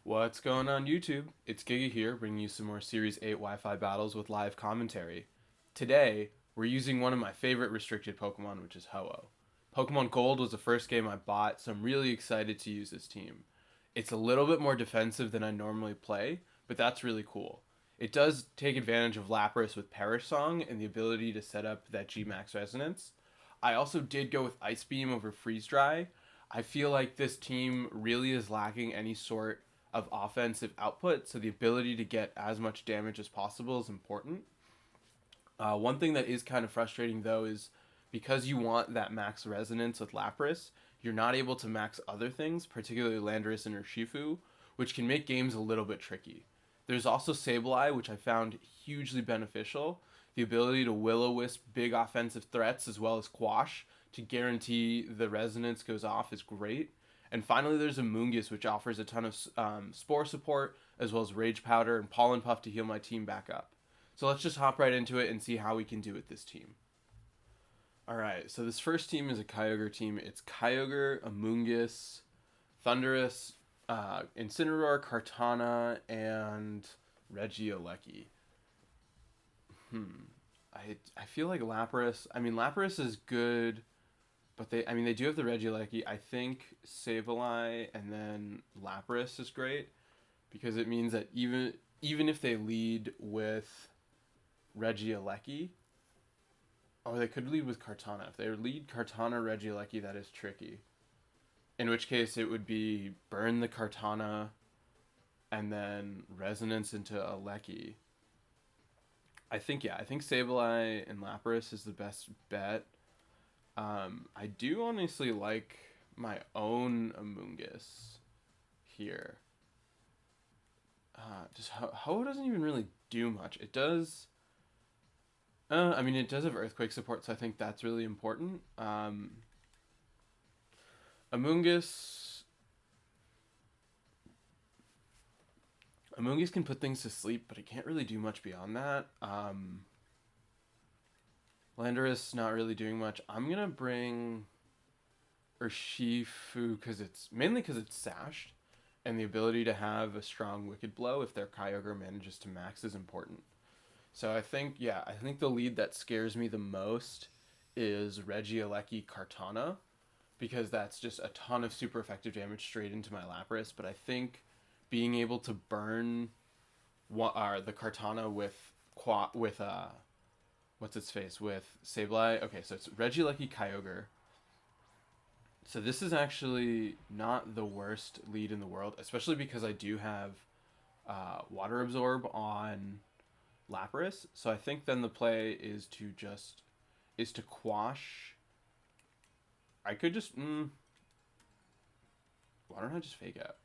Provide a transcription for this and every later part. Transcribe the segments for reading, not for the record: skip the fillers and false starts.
What's going on YouTube? It's Giga here, bringing you some more Series 8 Wi-Fi battles with live commentary. Today, we're using one of my favorite restricted Pokemon, which is Ho-Oh. Pokemon Gold was the first game I bought, so I'm really excited to use this team. It's a little bit more defensive than I normally play, but that's really cool. It does take advantage of Lapras with Perish Song and the ability to set up that G-Max Resonance. I also did go with Ice Beam over Freeze Dry. I feel like this team really is lacking any sort of offensive output, so the ability to get as much damage as possible is important. One thing that is kind of frustrating though is because you want that max resonance with Lapras, you're not able to max other things, particularly Landorus and Urshifu, which can make games a little bit tricky. There's also Sableye, which I found hugely beneficial. The ability to Will-O-Wisp big offensive threats as well as Quash to guarantee the resonance goes off is great. And finally, there's Amoonguss, which offers a ton of Spore support, as well as Rage Powder and Pollen Puff to heal my team back up. So let's just hop right into it and see how we can do with this team. Alright, so this first team is a Kyogre team. It's Kyogre, Amoonguss, Thundurus, Incineroar, Kartana, and Regieleki. I feel like Lapras... Lapras is good, but they do have the Regieleki. I think Sableye and then Lapras is great because it means that even if they lead with Regieleki, or they could lead with Kartana. If they lead Kartana Regieleki, that is tricky. In which case it would be burn the Kartana and then resonance into a Lecky. I think Sableye and Lapras is the best bet. I do honestly like my own Amoonguss here. Just Ho doesn't even really do much. It does. It does have Earthquake support, so I think that's really important. Amoonguss. Amoonguss can put things to sleep, but it can't really do much beyond that. Landorus not really doing much. I'm gonna bring Urshifu mainly because it's sashed, and the ability to have a strong Wicked Blow if their Kyogre manages to max is important. So I think the lead that scares me the most is Regieleki Kartana, because that's just a ton of super effective damage straight into my Lapras. But I think being able to burn the Kartana with what's its face with Sableye. Okay, so it's Regieleki Kyogre. So this is actually not the worst lead in the world, especially because I do have Water Absorb on Lapras. So I think then the play is to quash. I could just why don't I just fake out?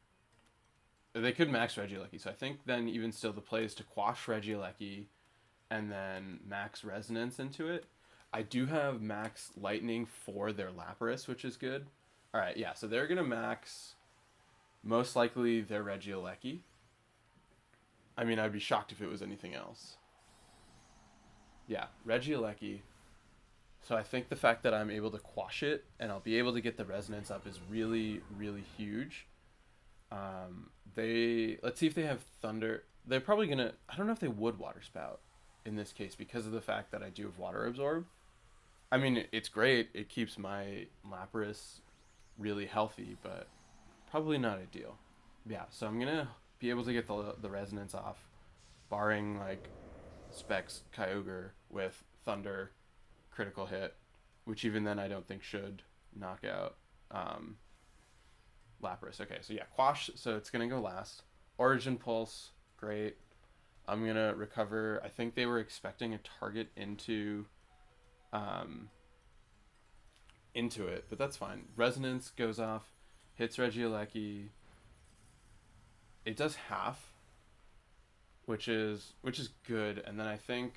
They could max Regieleki, so I think then even still the play is to quash Regieleki and then max resonance into it. I do have max lightning for their Lapras, which is good. Alright, yeah, so they're gonna max most likely their Regieleki. I'd be shocked if it was anything else. Yeah, Regieleki. So I think the fact that I'm able to quash it and I'll be able to get the resonance up is really, really huge. Let's see if they have Thunder. They're probably gonna. I don't know if they would Water Spout in this case because of the fact that I do have Water Absorb. It's great. It keeps my Lapras really healthy, but probably not ideal. Yeah, so I'm gonna be able to get the resonance off, barring like Specs Kyogre with Thunder critical hit, which even then I don't think should knock out Lapras. Okay, so yeah, Quash, so it's going to go last. Origin Pulse, great. I'm going to recover. I think they were expecting a target into it, but that's fine. Resonance goes off, hits Regieleki. It does half, which is good, and then I think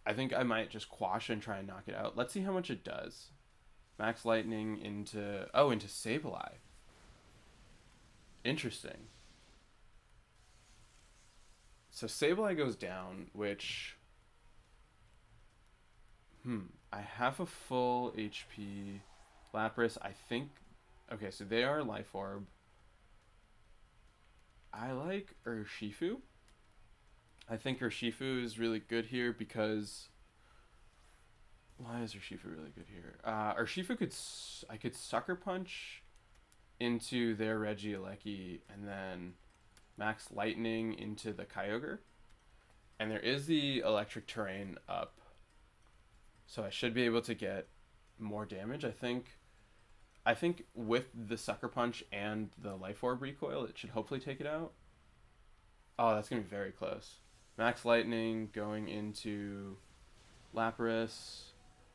I might just Quash and try and knock it out. Let's see how much it does. Max Lightning into Sableye. Interesting. So Sableye goes down, which I have a full HP Lapras. I think okay, so they are Life Orb. I like Urshifu. I think Urshifu is really good here because why is Urshifu really good here? Urshifu I could sucker punch into their Regieleki and then max lightning into the Kyogre. And there is the electric terrain up. So I should be able to get more damage, I think. I think with the Sucker Punch and the Life Orb recoil, it should hopefully take it out. Oh, that's going to be very close. Max Lightning going into Lapras.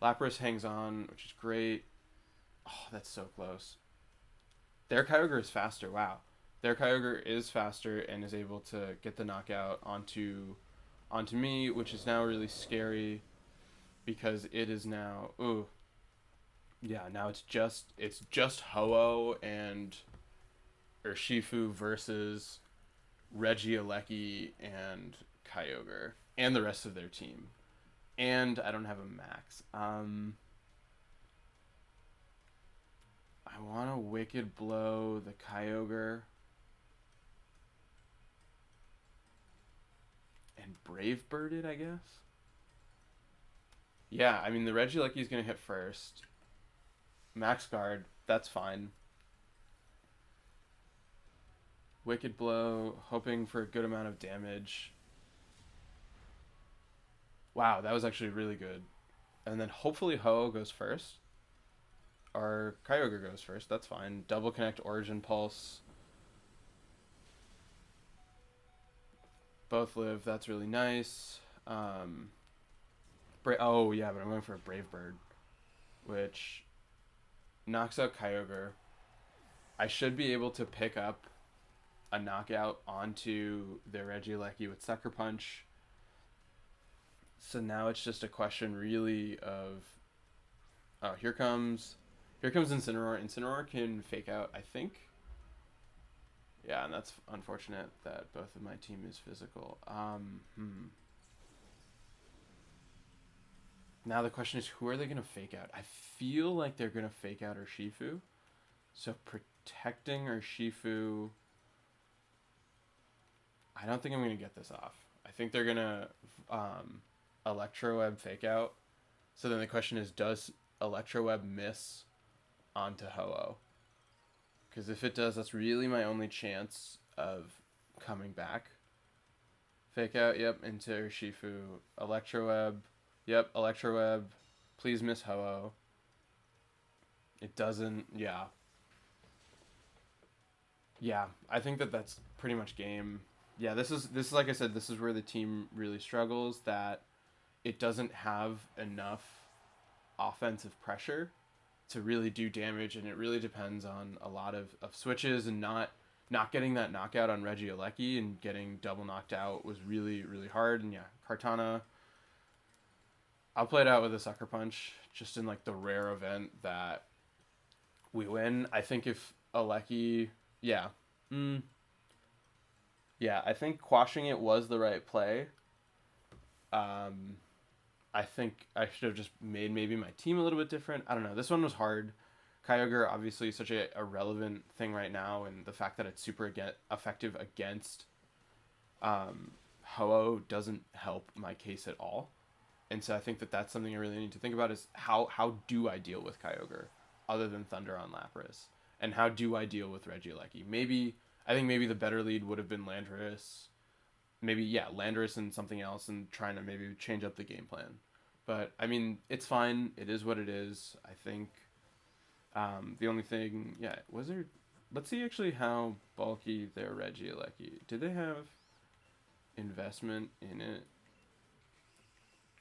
Lapras hangs on, which is great. Oh, that's so close. Their Kyogre is faster, wow. Their Kyogre is faster and is able to get the knockout onto me, which is now really scary because it is now, ooh. Yeah, now it's just Ho-Oh and Urshifu versus Regieleki and Kyogre and the rest of their team. And I don't have a max. I want to Wicked Blow the Kyogre and Brave Bird it, I guess. Yeah, I mean the Regieleki is going to hit first. Max Guard, that's fine. Wicked Blow, hoping for a good amount of damage. Wow, that was actually really good. And then hopefully Ho goes first. Or Kyogre goes first, that's fine. Double Connect Origin Pulse. Both live, that's really nice. Oh yeah, but I'm going for a Brave Bird, which knocks out Kyogre. I should be able to pick up a knockout onto their Regieleki with Sucker Punch. So now it's just a question really of, oh, here comes Incineroar. Incineroar can fake out, I think. Yeah, and that's unfortunate that both of my team is physical. Now the question is, who are they going to fake out? I feel like they're going to fake out Urshifu. So protecting Urshifu, I don't think I'm going to get this off. I think they're going to Electroweb fake out. So then the question is, does Electroweb miss onto Ho-Oh? Because if it does, that's really my only chance of coming back. Fake out, yep, into Urshifu. Electroweb, yep, Electroweb. Please miss Ho-Oh. It doesn't, yeah. Yeah, I think that's pretty much game. Yeah, this is like I said, this is where the team really struggles, that it doesn't have enough offensive pressure to really do damage, and it really depends on a lot of switches, and not getting that knockout on Regieleki and getting double knocked out was really, really hard. And yeah, Kartana, I'll play it out with a Sucker Punch, just in like the rare event that we win. I think if Aleki, yeah. Yeah, I think quashing it was the right play. I think I should have just made maybe my team a little bit different. I don't know. This one was hard. Kyogre, obviously, such a relevant thing right now, and the fact that it's super effective against Ho-Oh doesn't help my case at all. And so I think that's something I really need to think about, is how do I deal with Kyogre other than Thunder on Lapras? And how do I deal with Regieleki? I think maybe the better lead would have been Landorus. Maybe, yeah, Landorus and something else, and trying to maybe change up the game plan. But, I mean, it's fine. It is what it is. I think the only thing, yeah, was there... Let's see actually how bulky their Regieleki. Did they have investment in it?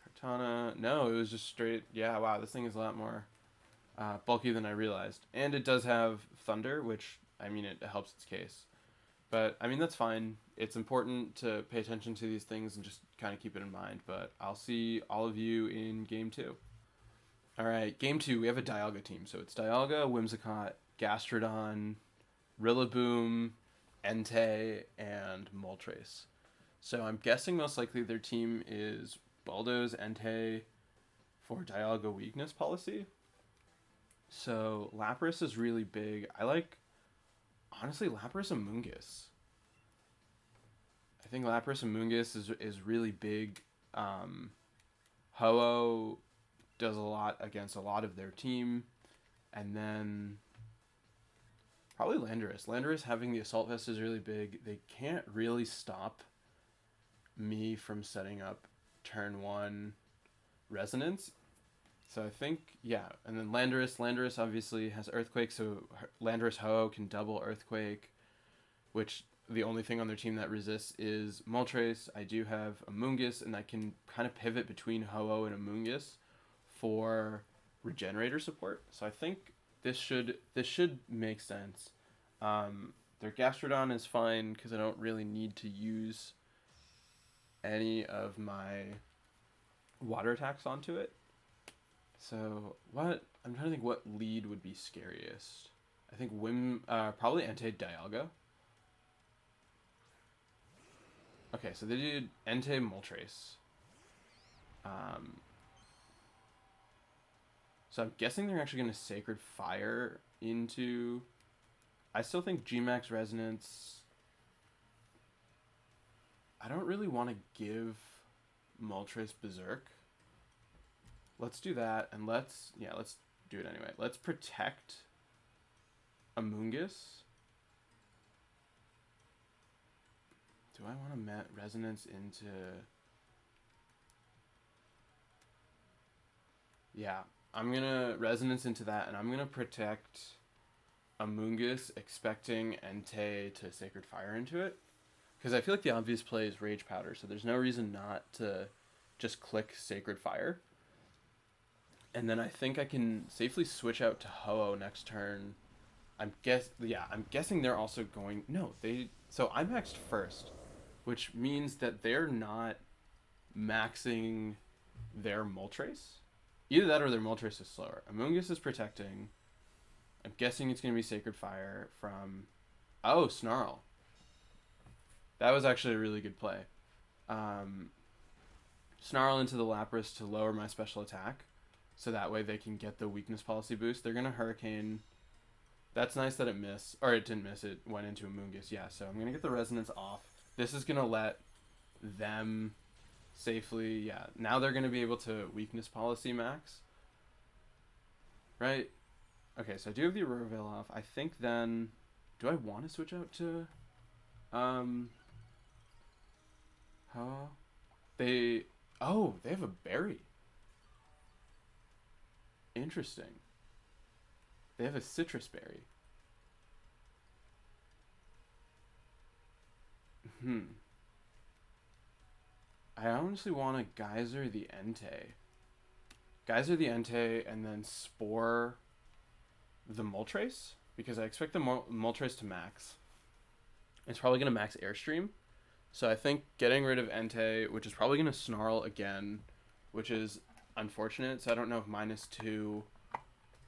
Kartana. No, it was just straight... Yeah, wow, this thing is a lot more bulky than I realized. And it does have Thunder, which, I mean, it helps its case. But, I mean, that's fine. It's important to pay attention to these things and just kind of keep it in mind. But I'll see all of you in Game 2. All right, Game 2, we have a Dialga team. So it's Dialga, Whimsicott, Gastrodon, Rillaboom, Entei, and Moltres. So I'm guessing most likely their team is Bulldoze, Entei for Dialga weakness policy. So Lapras is really big. I like... Honestly, Lapras Amoonguss. think Lapras Amoonguss is really big. Ho-Oh does a lot against a lot of their team. And then probably Landorus. Landorus having the Assault Vest is really big. They can't really stop me from setting up turn 1 Resonance. So I think, yeah. And then Landorus. Landorus obviously has Earthquake, so Landorus Ho-Oh can double Earthquake, which the only thing on their team that resists is Moltres. I do have Amoonguss, and I can kind of pivot between Ho-Oh and Amoonguss for Regenerator support. So I think this should make sense. Their Gastrodon is fine because I don't really need to use any of my water attacks onto it. So what I'm trying to think what lead would be scariest. I think probably Entei Dialga. Okay, so they did Entei Moltres. So I'm guessing they're actually going to Sacred Fire into... I still think G-Max Resonance... I don't really want to give Moltres Berserk. Let's do that, and let's do it anyway. Let's protect Amoonguss. Do I want to Resonance into... Yeah, I'm going to Resonance into that, and I'm going to protect Amoonguss, expecting Entei to Sacred Fire into it. Because I feel like the obvious play is Rage Powder, so there's no reason not to just click Sacred Fire. And then I think I can safely switch out to Ho-Oh next turn. I'm guessing they're also going... No, so I maxed first, which means that they're not maxing their Moltres. Either that or their Moltres is slower. Amoonguss is protecting. I'm guessing it's going to be Sacred Fire from... Oh, Snarl. That was actually a really good play. Snarl into the Lapras to lower my special attack, so that way they can get the weakness policy boost. They're going to Hurricane. That's nice that it missed. Or it didn't miss. It went into Amoonguss. Yeah, so I'm going to get the Resonance off. This is going to let them safely... Yeah, now they're going to be able to weakness policy max. Right? Okay, so I do have the Aurora Veil off. I think then... Do I want to switch out to... They have a berry. Interesting. They have a citrus berry. I honestly want to Geyser the Entei. Geyser the Entei and then Spore the Moltres, because I expect the Moltres to max. It's probably going to max Airstream. So I think getting rid of Entei, which is probably going to Snarl again, which is unfortunate. So I don't know if -2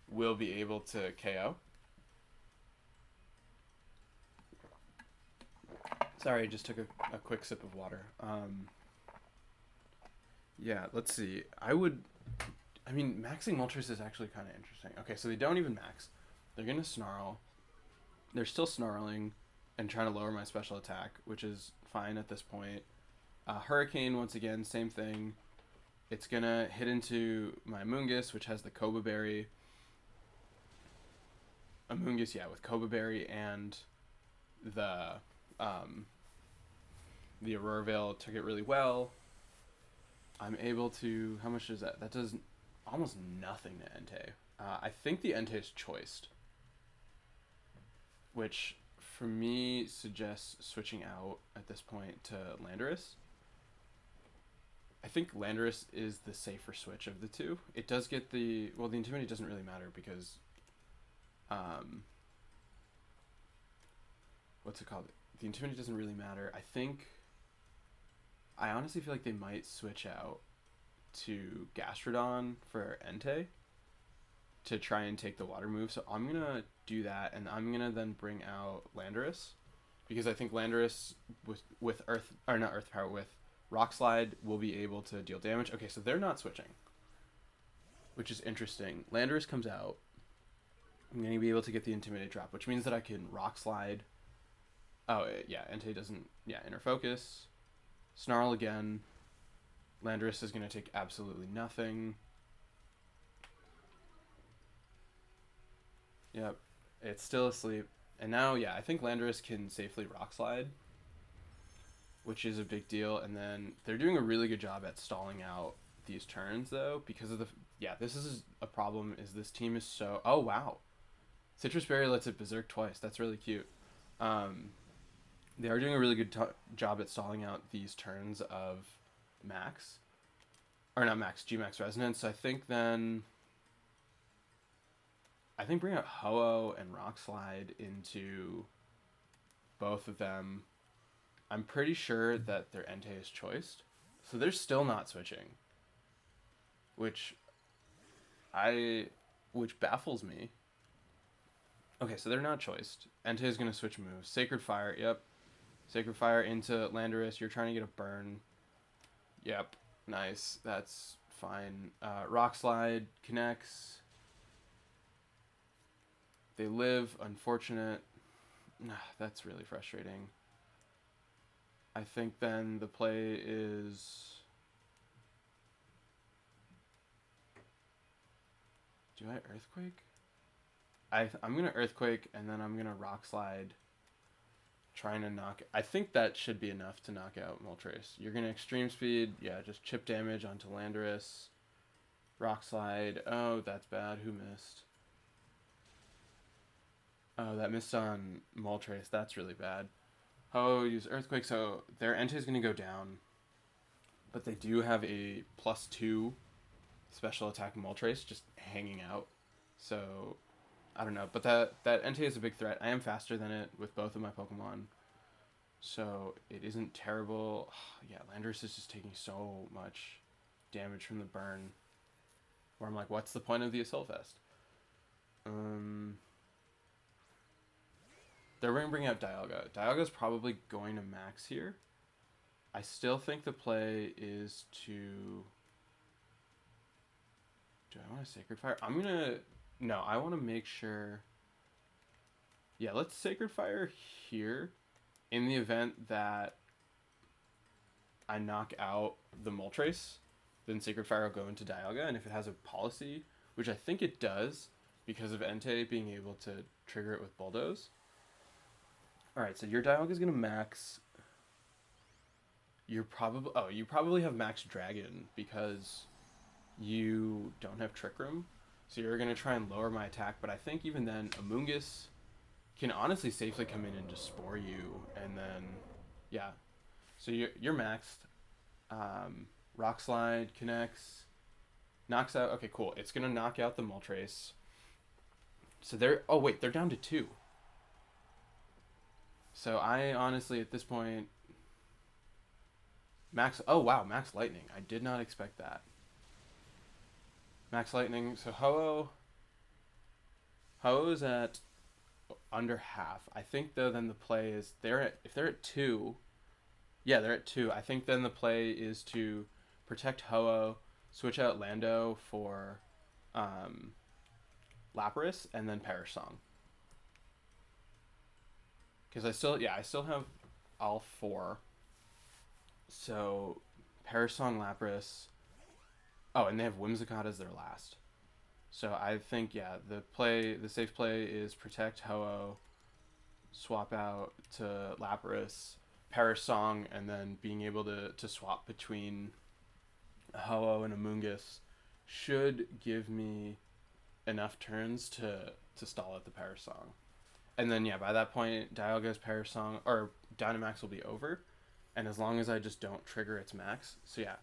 will be able to KO. Sorry, I just took a quick sip of water. Yeah, let's see. Maxing Moltres is actually kind of interesting. Okay, so they don't even max. They're going to Snarl. They're still snarling and trying to lower my special attack, which is fine at this point. Hurricane, once again, same thing. It's going to hit into my Amoonguss, which has the Koba Berry. Amoonguss, yeah, with Koba Berry and the Aurora Veil took it really well. I'm able to... How much does that? That does almost nothing to Entei. I think the Entei is choiced, which for me suggests switching out at this point to Landorus. I think Landorus is the safer switch of the two. It does get the... Well, the Intimidate doesn't really matter because... what's it called? The Intimidate doesn't really matter. I honestly feel like they might switch out to Gastrodon for Entei to try and take the water move. So I'm going to do that, and I'm going to then bring out Landorus, because I think Landorus with Earth... Or not Earth Power, with Rock Slide will be able to deal damage. Okay, so they're not switching, which is interesting. Landorus comes out. I'm going to be able to get the Intimidate drop, which means that I can Rock Slide. Oh, yeah, Entei doesn't... Yeah, Inner Focus. Snarl again. Landorus is going to take absolutely nothing. Yep, it's still asleep. And now, yeah, I think Landorus can safely Rock Slide, which is a big deal. And then they're doing a really good job at stalling out these turns, though, because of the... Yeah, this is a problem, is this team is so... Oh, wow. Citrus Berry lets it Berserk twice. That's really cute. They are doing a really good job at stalling out these turns of Max. Or not Max, G-Max Resonance. So I think then... I think bring out Ho-Oh and Rock Slide into both of them. I'm pretty sure that their Entei is choiced. So they're still not switching. Which baffles me. Okay, so they're not choiced. Entei is going to switch moves. Sacred Fire, yep. Sacred Fire into Landorus. You're trying to get a burn. Yep, nice. That's fine. Rock Slide connects. They live. Unfortunate. That's really frustrating. I think then the play is... Do I Earthquake? I'm going to Earthquake, and then I'm going to Rock Slide, trying to knock... I think that should be enough to knock out Moltres. You're going to Extreme Speed. Yeah, just chip damage onto Landorus. Rock Slide. Oh, that's bad. Who missed? Oh, that missed on Moltres. That's really bad. Oh, use Earthquake. So their Entei is going to go down. But they do have a +2 special attack Moltres just hanging out. So, I don't know. But that Entei is a big threat. I am faster than it with both of my Pokemon. So, it isn't terrible. Yeah, Landorus is just taking so much damage from the burn. Where I'm like, what's the point of the Assault Vest? They're going to bring out Dialga. Dialga's probably going to max here. I still think the play is to... Do I want to Sacred Fire? I'm going to... No, I want to make sure... Yeah, let's Sacred Fire here in the event that I knock out the Moltres. Then Sacred Fire will go into Dialga, and if it has a policy, which I think it does, because of Entei being able to trigger it with Bulldoze. Alright, so your Dialga is going to max... you probably have max Dragon because you don't have Trick Room. So you're going to try and lower my attack, but I think even then, Amoonguss can honestly safely come in and just Spore you, and then, yeah. So you're maxed. Rock Slide connects, knocks out. Okay, cool. It's going to knock out the Moltres. So they're... Oh, wait, they're down to 2. So I honestly, at this point... Max... Oh, wow, Max Lightning. I did not expect that. Max Lightning. So Ho-Oh is at under half. I think, though, then the play is... If they're at 2... Yeah, they're at 2. I think then the play is to protect Ho-Oh, switch out Lando for Lapras, and then Perish Song. Because I still have all 4. So, Perish Song, Lapras. Oh, and they have Whimsicott as their last. So I think, yeah, the safe play is protect Ho-Oh, swap out to Lapras, Perish Song, and then being able to swap between Ho-Oh and Amoonguss should give me enough turns to stall out the Perish Song. And then, yeah, by that point, Dialga's Perish Song, or Dynamax will be over. And as long as I just don't trigger its max. So, yeah.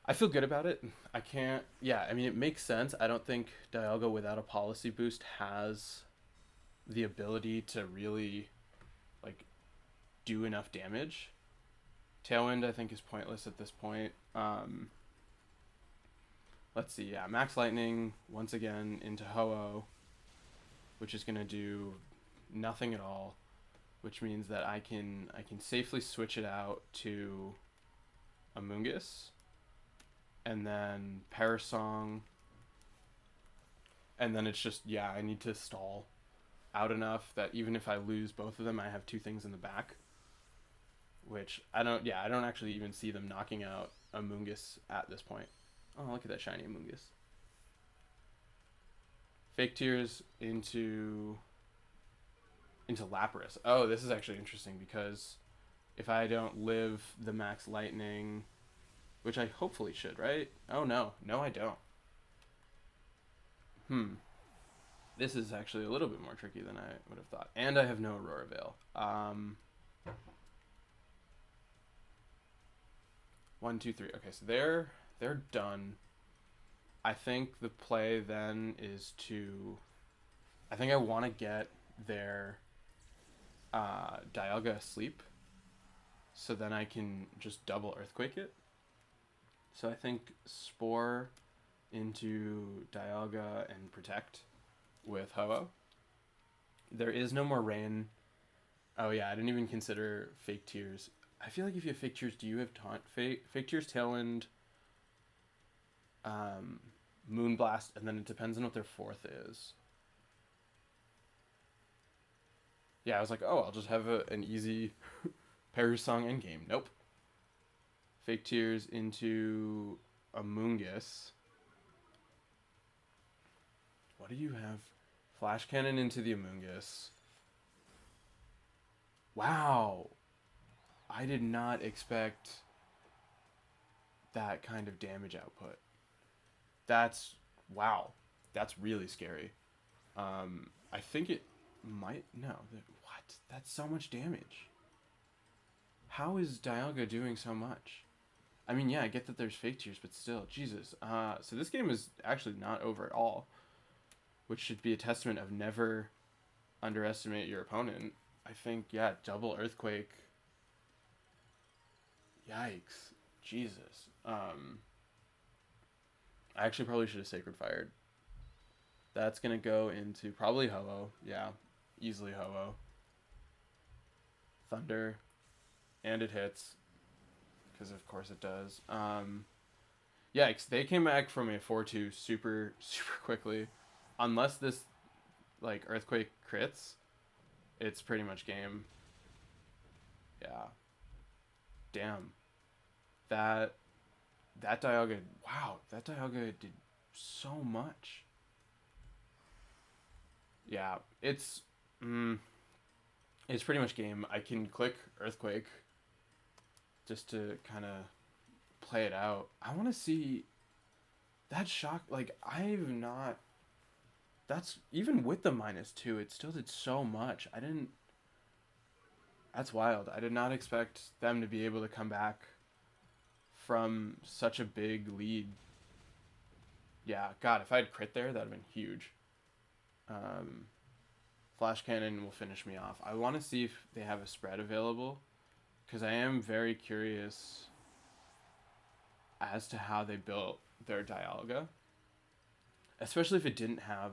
I feel good about it. I can't... Yeah, I mean, it makes sense. I don't think Dialga without a policy boost has the ability to really, like, do enough damage. Tailwind, I think, is pointless at this point. Let's see. Yeah, Max Lightning, once again, into Ho-Oh, which is going to do nothing at all, which means that I can safely switch it out to Amoonguss, and then Perish Song, and then it's just, yeah, I need to stall out enough that even if I lose both of them, I have 2 things in the back. which I don't actually even see them knocking out Amoonguss at this point. Oh, look at that shiny Amoonguss. Fake Tears into Lapras. Oh, this is actually interesting because if I don't live the max lightning, which I hopefully should, right? Oh no, I don't. This is actually a little bit more tricky than I would have thought. And I have no Aurora Veil. 1, 2, 3. Okay, so they're done. I think the play then is to... I think I want to get their Dialga asleep, so then I can just double Earthquake it. So I think Spore into Dialga and Protect with Ho-Oh. There is no more Rain. Oh yeah, I didn't even consider Fake Tears. I feel like if you have Fake Tears, do you have Taunt? Fake Tears, Tailwind, Moonblast, and then it depends on what their fourth is. Yeah, I was like, oh, I'll just have an easy Parasong endgame. Nope. Fake Tears into Amoonguss. What do you have? Flash Cannon into the Amoonguss. Wow. I did not expect that kind of damage output. Wow. That's really scary. I think it might, no. What? That's so much damage. How is Dialga doing so much? I mean, yeah, I get that there's Fake Tears, but still, Jesus. So this game is actually not over at all, which should be a testament of never underestimate your opponent. I think, yeah, double Earthquake. Yikes. Jesus. I actually probably should have Sacred Fired. That's going to go into probably Ho-Oh. Yeah, easily Ho-Oh. Thunder. And it hits. Because of course it does. Yikes. They came back from a 4-2 super quickly. Unless this, like, Earthquake crits, it's pretty much game. Yeah. Damn. That Dialga, wow, that Dialga did so much. Yeah, it's pretty much game. I can click Earthquake just to kind of play it out. I want to see that shock. Like, I've not. That's even with the -2, it still did so much. That's wild. I did not expect them to be able to come back from such a big lead. Yeah, God, if I had crit there, that would have been huge. Flash Cannon will finish me off. I want to see if they have a spread available, because I am very curious as to how they built their Dialga. Especially if it didn't have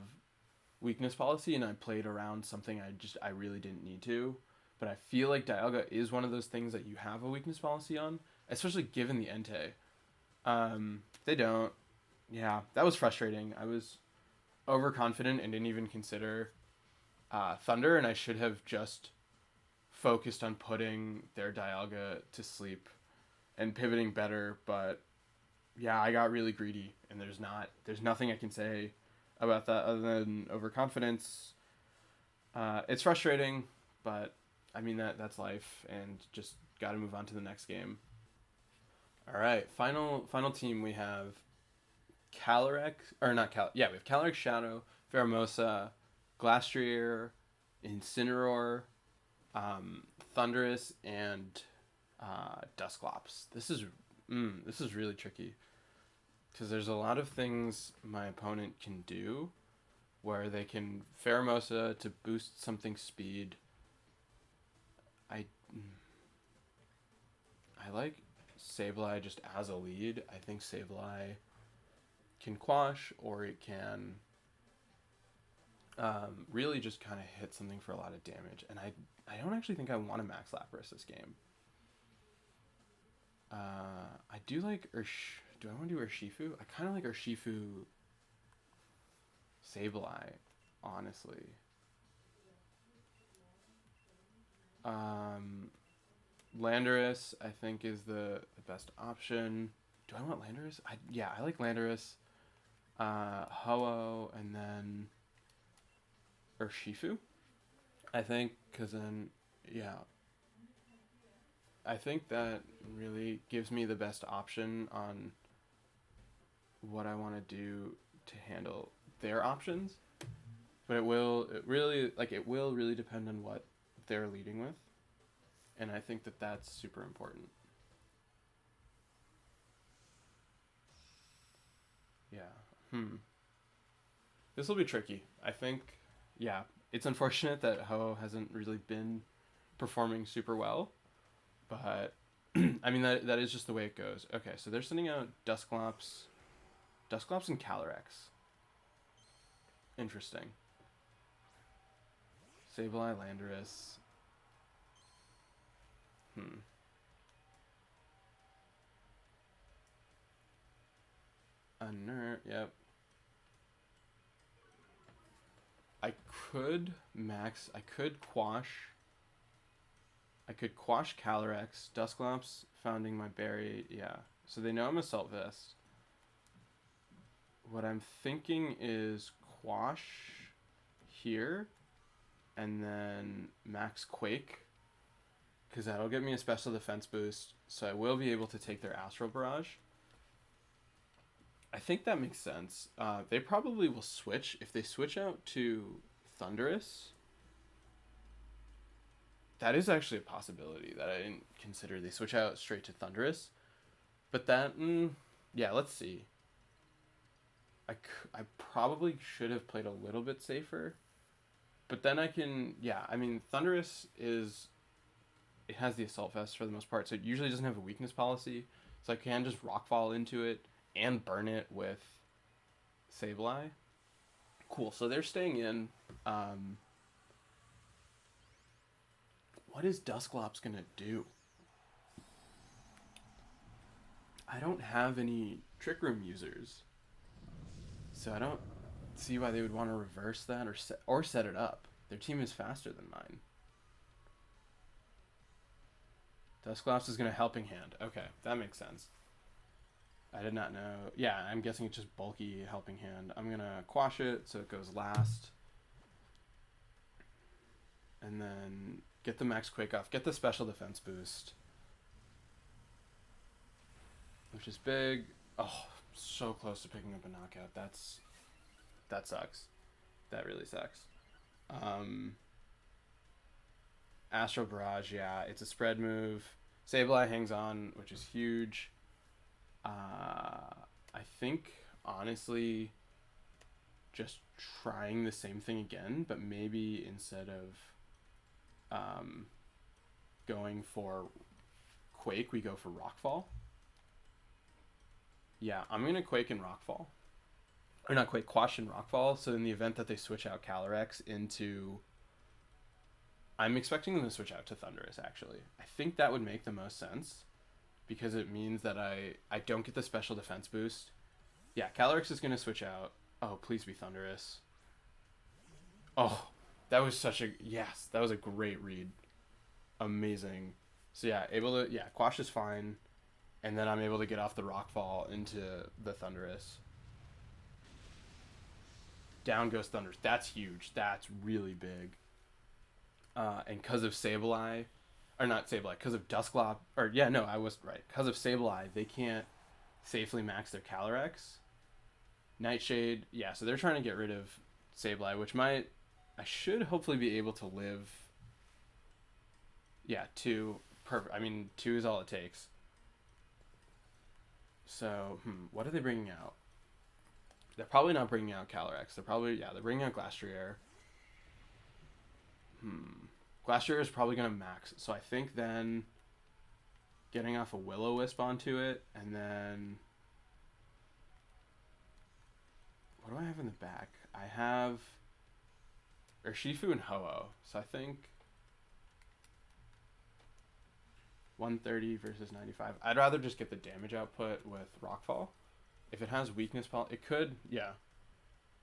weakness policy and I played around something I really didn't need to. But I feel like Dialga is one of those things that you have a weakness policy on, especially given the Entei. They don't. Yeah, that was frustrating. I was overconfident and didn't even consider Thunder, and I should have just focused on putting their Dialga to sleep and pivoting better, but yeah, I got really greedy, and there's nothing I can say about that other than overconfidence. It's frustrating, but I mean that's life, and just got to move on to the next game. All right, final team, we have Calyrex, or not Cal? Yeah, we have Calyrex, Shadow, Pheromosa, Glastrier, Incineroar, Thundurus, and Dusclops. This is really tricky, because there's a lot of things my opponent can do where they can Pheromosa to boost something speed. I like Sableye just as a lead. I think Sableye can quash, or it can really just kind of hit something for a lot of damage. And I don't actually think I want to max Lapras this game. I do like do I want to do Urshifu? I kind of like Urshifu Sableye, honestly. Landorus, I think, is the best option. Do I want Landorus? Yeah, I like Landorus. Ho-Oh, and then Urshifu, I think, because then, yeah, I think that really gives me the best option on what I want to do to handle their options. But it will really depend on what they're leading with, and I think that that's super important. Yeah. This will be tricky. I think, yeah, it's unfortunate that Ho hasn't really been performing super well, but I mean that is just the way it goes. Okay, so they're sending out Dusclops and Calyrex. Interesting. Sableye, Landorus. Unnerve. Yep. I could max. I could quash. I could quash Calyrex. Dusclops founding my berry. Yeah. So they know I'm Assault Vest. What I'm thinking is quash here, and then max Quake, because that'll get me a special defense boost, so I will be able to take their Astral Barrage. I think that makes sense. They probably will switch. If they switch out to Thundurus, that is actually a possibility that I didn't consider. They switch out straight to Thundurus. But that, yeah, let's see. I probably should have played a little bit safer. But then I can, yeah, I mean, Thundurus it has the Assault Vest for the most part, so it usually doesn't have a weakness policy. So I can just Rockfall into it and burn it with Sableye. Cool, so they're staying in. What is Dusclops going to do? I don't have any Trick Room users, so I don't see why they would want to reverse that or set it up. Their team is faster than mine. Dusclops is going to Helping Hand. Okay, that makes sense. I did not know. Yeah, I'm guessing it's just bulky Helping Hand. I'm going to quash it so it goes last. And then get the max Quake off. Get the special defense boost, which is big. Oh, so close to picking up a knockout. That sucks. That really sucks. Astral Barrage, yeah, it's a spread move. Sableye hangs on, which is huge. I think, honestly, just trying the same thing again, but maybe instead of going for Quake, we go for Rockfall. Yeah, I'm going to Quake and Rockfall. Or not Quake, Quash and Rockfall. So in the event that they switch out Calyrex into... I'm expecting them to switch out to Thundurus, actually. I think that would make the most sense, because it means that I don't get the special defense boost. Yeah, Calyrex is going to switch out. Oh, please be Thundurus. Oh, that was such a... Yes, that was a great read. Amazing. So yeah, able to... Yeah, Quash is fine. And then I'm able to get off the Rockfall into the Thundurus. Down goes Thundurus. That's huge. That's really big. And because of Sableye... Or not Sableye, because of Dusclops... Or, yeah, no, I was right. Because of Sableye, they can't safely max their Calyrex. Nightshade, yeah, so they're trying to get rid of Sableye, which I should hopefully be able to live. Yeah, 2. Perfect. I mean, 2 is all it takes. So, what are they bringing out? They're probably not bringing out Calyrex. They're bringing out Glastrier. Glastrier is probably going to max. So I think then getting off a Will-O-Wisp onto it, and then... What do I have in the back? I have Urshifu and Ho-Oh. So I think 130 versus 95. I'd rather just get the damage output with Rockfall. If it has weakness, it could, yeah.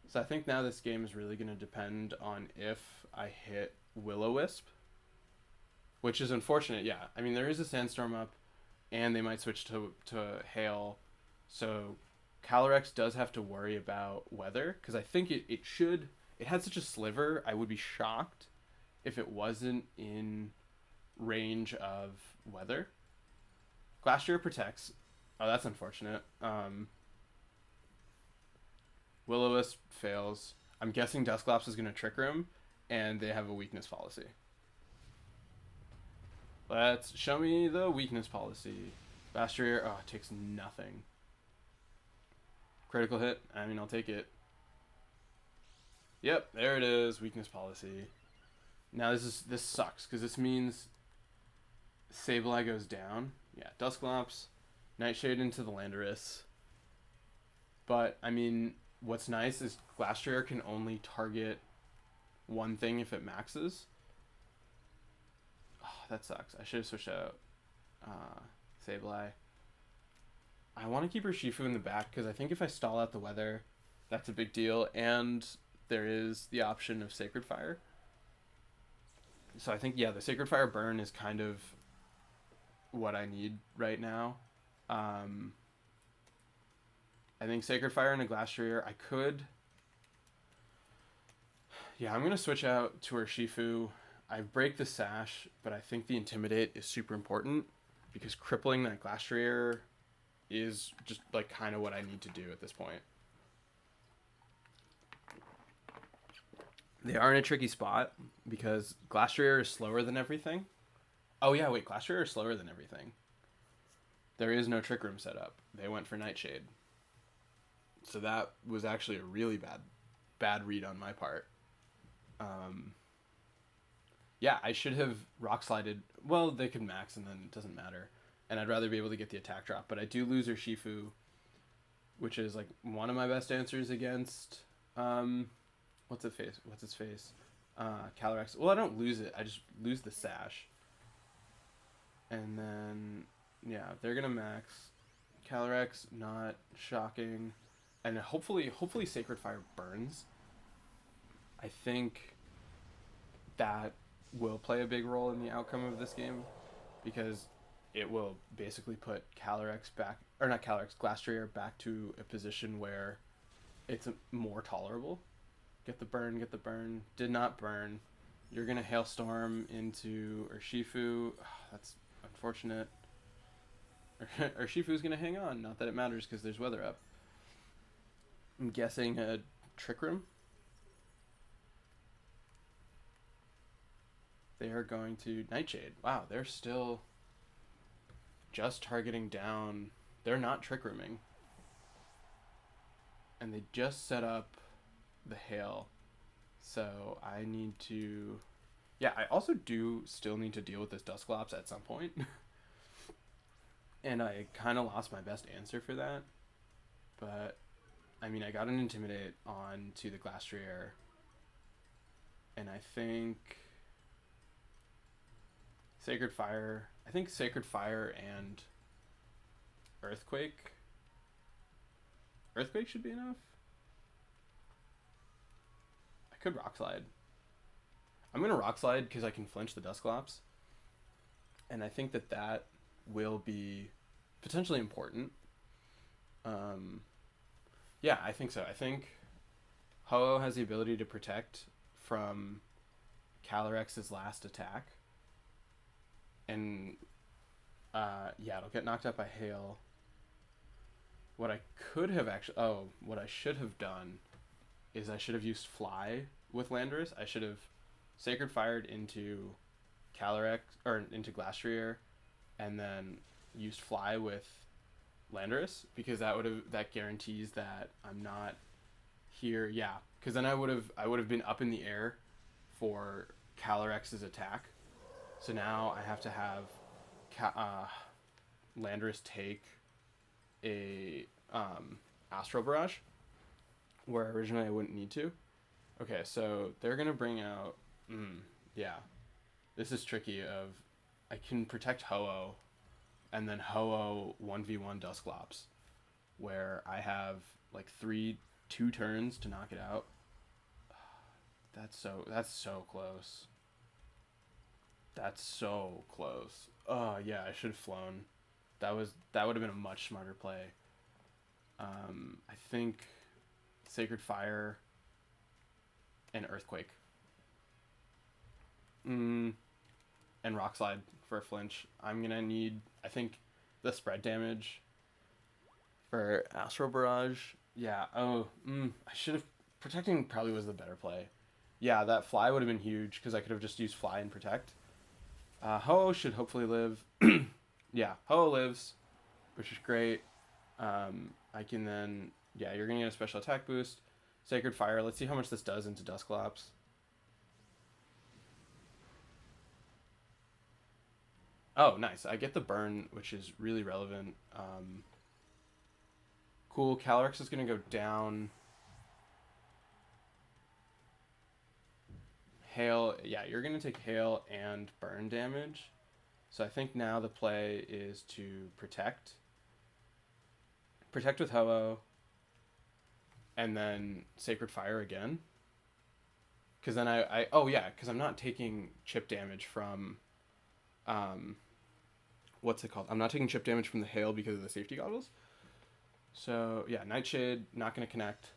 So I think now this game is really going to depend on if I hit Will-O-Wisp. which is unfortunate. Yeah, I mean there is a sandstorm up, and they might switch to hail, so Calyrex does have to worry about weather because I think it should. It had such a sliver. I would be shocked if it wasn't in range of weather. Glastrier protects. Oh, that's unfortunate. Will-O-Wisp fails. I'm guessing Dusclops is going to Trick Room, and they have a weakness policy. Let's show me the weakness policy. Glastrier, oh, it takes nothing. Critical hit. I mean, I'll take it. Yep, there it is. Weakness policy. Now this sucks because this means Sableye goes down. Yeah, Dusclops, Nightshade into the Landorus. But I mean, what's nice is Glastrier can only target one thing if it maxes. Oh, that sucks. I should have switched out Sableye. I want to keep Urshifu in the back because I think if I stall out the weather, that's a big deal. And there is the option of Sacred Fire. So I think, yeah, the Sacred Fire burn is kind of what I need right now. I think Sacred Fire and a Glastrier, I could... Yeah, I'm going to switch out to Urshifu. I break the Sash, but I think the Intimidate is super important because crippling that Glastrier is just like kind of what I need to do at this point. They are in a tricky spot because Glastrier is slower than everything. Oh yeah, wait, Glastrier is slower than everything. There is no Trick Room set up. They went for Nightshade. So that was actually a really bad read on my part. Yeah, I should have Rock Slided. Well, they could max and then it doesn't matter. And I'd rather be able to get the attack drop. But I do lose Urshifu, which is like one of my best answers against... What's its face? Calyrex. Well, I don't lose it. I just lose the Sash. And then, yeah, they're going to max. Calyrex, not shocking. And hopefully Sacred Fire burns. I think that will play a big role in the outcome of this game. Because it will basically put Calyrex back... Or not Calyrex, Glastrier back to a position where it's more tolerable. Get the burn. Did not burn. You're going to Hailstorm into Urshifu. Oh, that's unfortunate. Urshifu's going to hang on. Not that it matters because there's weather up. I'm guessing a Trick Room. They are going to Nightshade. Wow, they're still just targeting down. They're not Trick Rooming. And they just set up the hail, so I need to... Yeah, I also do still need to deal with this Dusclops at some point. And I kind of lost my best answer for that. But, I mean, I got an Intimidate on to the Glastrier. And I think... Sacred Fire... I think Sacred Fire and Earthquake... Earthquake should be enough? Could Rock Slide. I'm going to Rock Slide because I can flinch the Dusclops. And I think that will be potentially important. Yeah, I think so. I think Ho-Oh has the ability to protect from Calyrex's last attack. And, yeah, it'll get knocked out by Hail. What I could have actually... Oh, what I should have done is I should have used Fly with Landorus. I should have Sacred Fired into Calyrex, or into Glastrier, and then used Fly with Landorus, because that guarantees that I'm not here. Yeah, because then I would have been up in the air for Calyrex's attack. So now I have to have Landorus take a Astral Barrage, where originally I wouldn't need to. Okay, so they're going to bring out... yeah. This is tricky I can protect Ho-Oh, and then Ho-Oh 1v1 Dusclops, where I have like 2 turns to knock it out. That's so close. That's so close. Oh yeah, I should have flown. That would have been a much smarter play. I think Sacred Fire and Earthquake. Mm, and Rock Slide for a flinch. I'm gonna need, I think, the spread damage for Astro Barrage. Yeah. Oh, I should have. Protecting probably was the better play. Yeah, that fly would have been huge because I could have just used fly and protect. Ho should hopefully live. Yeah, Ho lives, which is great. I can then, yeah, you're gonna get a special attack boost. Sacred Fire. Let's see how much this does into Dusclops. Oh, nice. I get the burn, which is really relevant. Cool. Calyrex is gonna go down. Hail. Yeah, you're gonna take hail and burn damage. So I think now the play is to protect. Protect with Ho-Oh, and then Sacred Fire again. Because then oh yeah, because I'm not taking chip damage from, um, what's it called? I'm not taking chip damage from the hail because of the safety goggles. So yeah, Nightshade not gonna connect,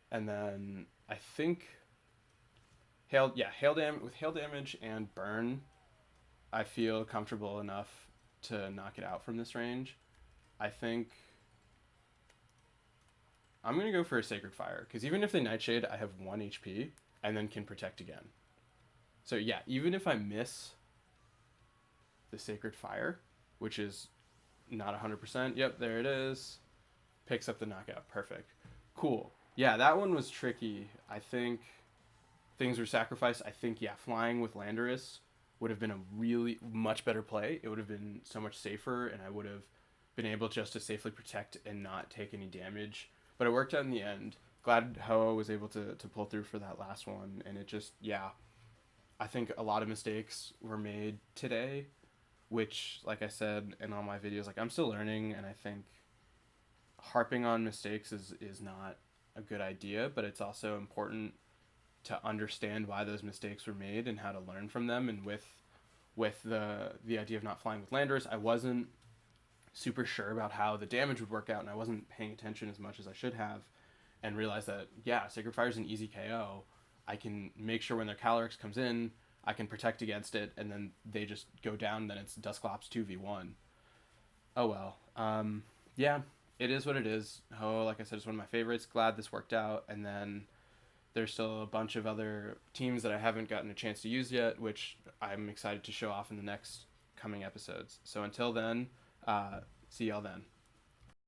and then I think hail damage and burn, I feel comfortable enough to knock it out from this range. I think I'm gonna go for a Sacred Fire because even if they Nightshade, I have 1 HP and then can protect again. So yeah, even if I miss the Sacred Fire, which is not 100%. Yep, there it is. Picks up the knockout. Perfect. Cool. Yeah, that one was tricky. I think things were sacrificed. I think, yeah, flying with Landorus would have been a really much better play. It would have been so much safer, and I would have been able just to safely protect and not take any damage. But it worked out in the end. Glad Hoa was able to pull through for that last one. And it just, yeah, I think a lot of mistakes were made today, which, like I said in all my videos, like I'm still learning, and I think harping on mistakes is not a good idea, but it's also important to understand why those mistakes were made and how to learn from them. And with the idea of not flying with Landers, I wasn't super sure about how the damage would work out, and I wasn't paying attention as much as I should have, and realized that, yeah, Sacred Fire is an easy KO. I can make sure when their Calyrex comes in, I can protect against it, and then they just go down, then it's Dusclops 2v1. Oh well. Yeah, it is what it is. Oh, like I said, it's one of my favorites. Glad this worked out. And then there's still a bunch of other teams that I haven't gotten a chance to use yet, which I'm excited to show off in the next coming episodes. So until then, see y'all then.